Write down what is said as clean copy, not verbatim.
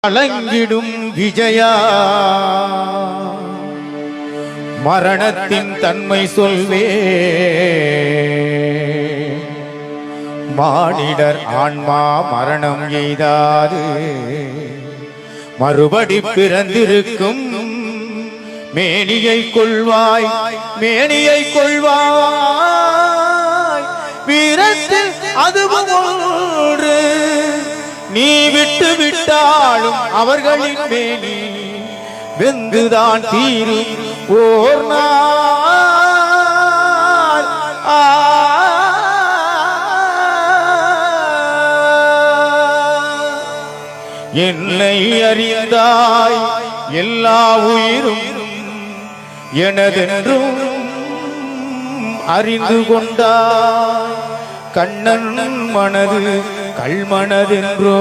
அலங்கிடும் விஜயா மரணத்தின் தன்மை சொல்வே மானிடர் ஆன்மா மரணம் எய்தாது மறுபடி பிறந்திருக்கும் மேனியை கொள்வாய் மேனியை கொள்வாய் வீரத்தில் அதுவும் ஒன்று நீ விட்டு விட்டாலும் அவர்களின் மேனி வெந்துதான் தீரும் ஓர் நாள். என்னை அறிந்தாய் எல்லா உயிரும் எனதென்றும் அறிந்து கொண்டாய் கண்ணன் மனது கல்மனதென்றோ